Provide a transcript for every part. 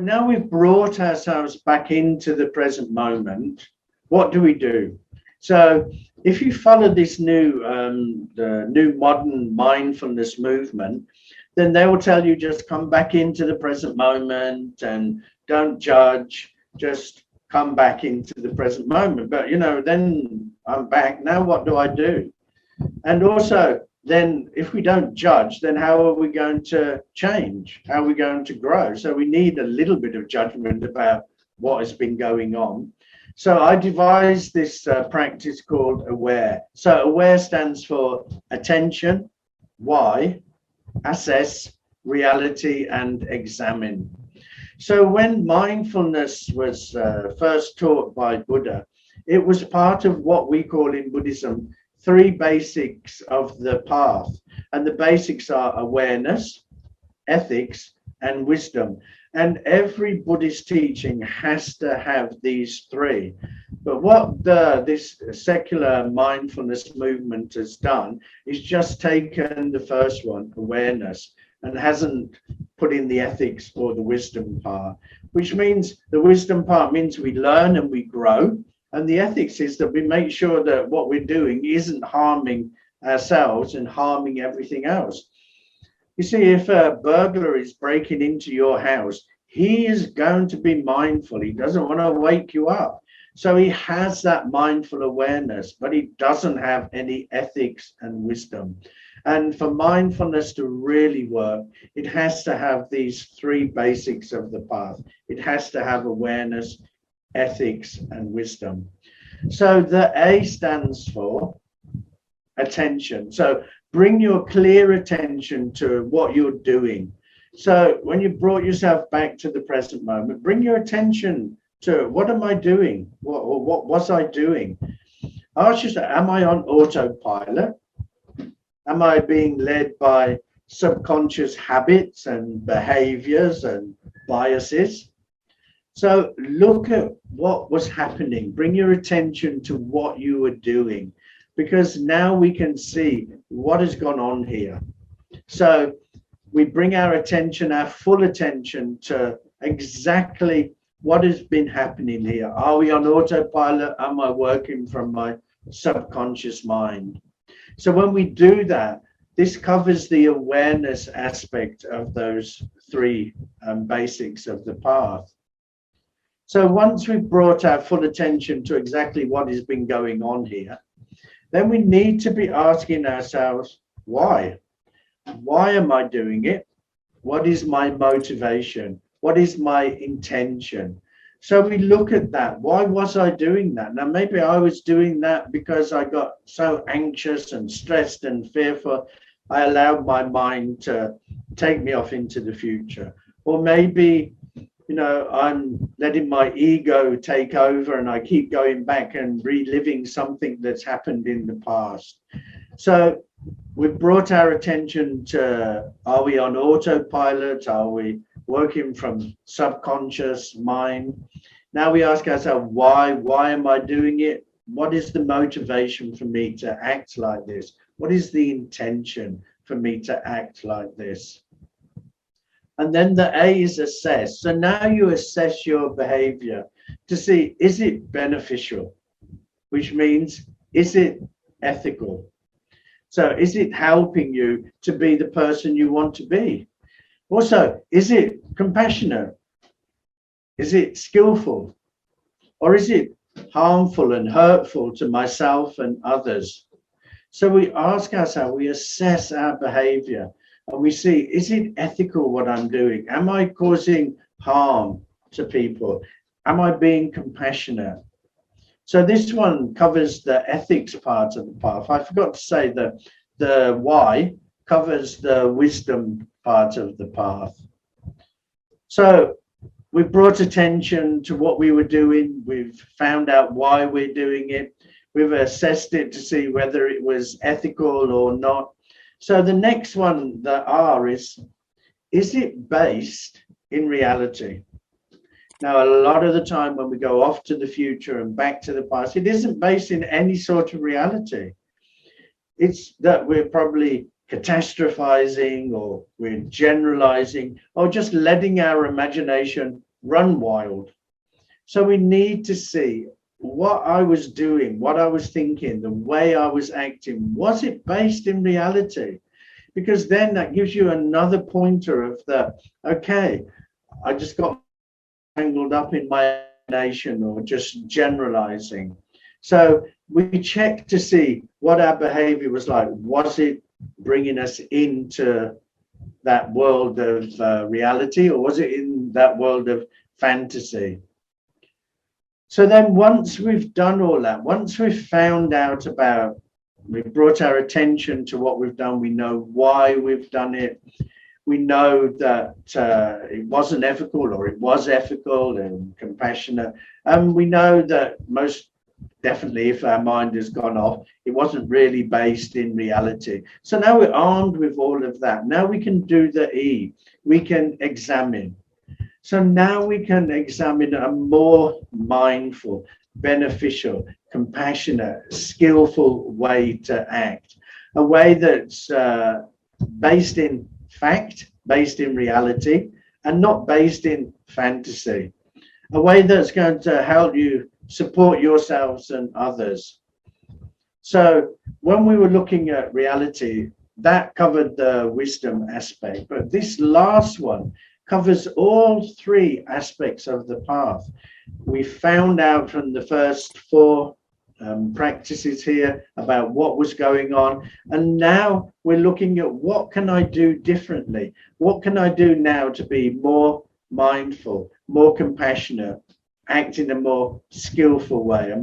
now we've brought ourselves back into the present moment, what do we do? So if you follow this the new modern mindfulness movement, then they will tell you just come back into the present moment and don't judge, just come back into the present moment. But, you know, then I'm back. Now what do I do? And also, then if we don't judge, then how are we going to change? How are we going to grow? So we need a little bit of judgment about what has been going on. So I devised this practice called A.W.A.R.E. So A.W.A.R.E. stands for attention, why, assess, reality, and examine. So when mindfulness was first taught by Buddha, it was part of what we call in Buddhism 3 basics of the path. And the basics are awareness, ethics, and wisdom. And every Buddhist teaching has to have these 3. But what this secular mindfulness movement has done is just taken the first one, awareness, and hasn't put in the ethics or the wisdom part, which means the wisdom part means we learn and we grow. And the ethics is that we make sure that what we're doing isn't harming ourselves and harming everything else. You see, if a burglar is breaking into your house, he is going to be mindful. He doesn't want to wake you up. So he has that mindful awareness, but he doesn't have any ethics and wisdom. And for mindfulness to really work, it has to have these 3 basics of the path. It has to have awareness, ethics, and wisdom. So the A stands for attention. So bring your clear attention to what you're doing. So when you brought yourself back to the present moment, bring your attention to what am I doing? What was I doing? Ask yourself, am I on autopilot? Am I being led by subconscious habits and behaviors and biases? So look at what was happening. Bring your attention to what you were doing, because now we can see what has gone on here. So we bring our attention, our full attention to exactly what has been happening here. Are we on autopilot? Am I working from my subconscious mind? So when we do that, this covers the awareness aspect of those 3 basics of the path. So once we've brought our full attention to exactly what has been going on here, then we need to be asking ourselves, why? Why am I doing it? What is my motivation? What is my intention? So we look at that. Why was I doing that? Now, maybe I was doing that because I got so anxious and stressed and fearful, I allowed my mind to take me off into the future. Or maybe, you know, I'm letting my ego take over and I keep going back and reliving something that's happened in the past. So we've brought our attention to, are we on autopilot? Are we working from subconscious mind? Now we ask ourselves, why am I doing it? What is the motivation for me to act like this? What is the intention for me to act like this? And then the A is assess. So now you assess your behavior to see, is it beneficial? Which means, is it ethical? So is it helping you to be the person you want to be? Also, is it compassionate? Is it skillful? Or is it harmful and hurtful to myself and others? So we ask ourselves, we assess our behavior and we see, is it ethical what I'm doing? Am I causing harm to people? Am I being compassionate? So this one covers the ethics part of the path. I forgot to say that the Y covers the wisdom part of the path. So we've brought attention to what we were doing. We've found out why we're doing it. We've assessed it to see whether it was ethical or not. So the next one, the R, is it based in reality? Now, a lot of the time when we go off to the future and back to the past, it isn't based in any sort of reality. It's that we're probably catastrophizing or we're generalizing or just letting our imagination run wild. So we need to see what I was doing, what I was thinking, the way I was acting, was it based in reality? Because then that gives you another pointer of the, okay, I just got tangled up in my nation or just generalizing. So we check to see what our behavior was like. Was it bringing us into that world of reality, or was it in that world of fantasy? So then once we've done all that, once we've found out about, we've brought our attention to what we've done, we know why we've done it, we know that it wasn't ethical or it was ethical and compassionate, and we know that most definitely if our mind has gone off, it wasn't really based in reality. So now we're armed with all of that. Now we can do the E, we can examine. So now we can examine a more mindful, beneficial, compassionate, skillful way to act, a way that's based in fact, based in reality, and not based in fantasy, a way that's going to help you support yourselves and others. So when we were looking at reality, that covered the wisdom aspect, but this last one covers all three aspects of the path. We found out from the first four practices here about what was going on, and now we're looking at what can I do differently? What can I do now to be more mindful, more compassionate, act in a more skillful way,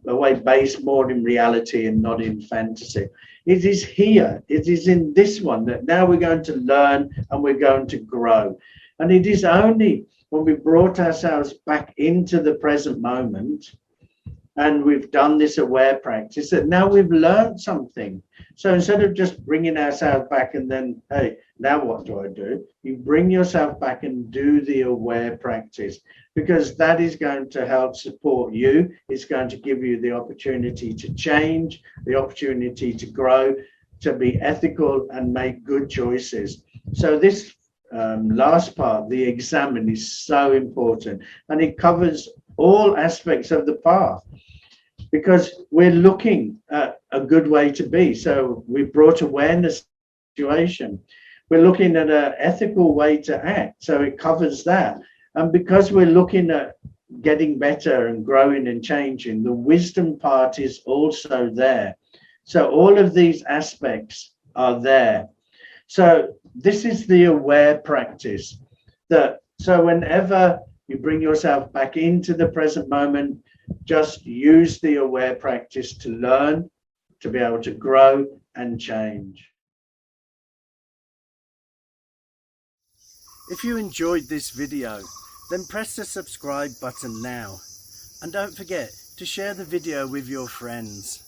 a way based more in reality and not in fantasy? It is here, it is in this one that now we're going to learn and we're going to grow. And it is only when we brought ourselves back into the present moment and we've done this aware practice that now we've learned something. So instead of just bringing ourselves back and then, hey, now what do I do? You bring yourself back and do the aware practice, because that is going to help support you. It's going to give you the opportunity to change, the opportunity to grow, to be ethical and make good choices. So this last part, the examine, is so important, and it covers all aspects of the path, because we're looking at a good way to be. So we brought awareness to the situation. We're looking at an ethical way to act. So it covers that. And because we're looking at getting better and growing and changing, the wisdom part is also there. So all of these aspects are there. So this is the aware practice. So whenever you bring yourself back into the present moment, just use the aware practice to learn, to be able to grow and change. If you enjoyed this video, then press the subscribe button now. And don't forget to share the video with your friends.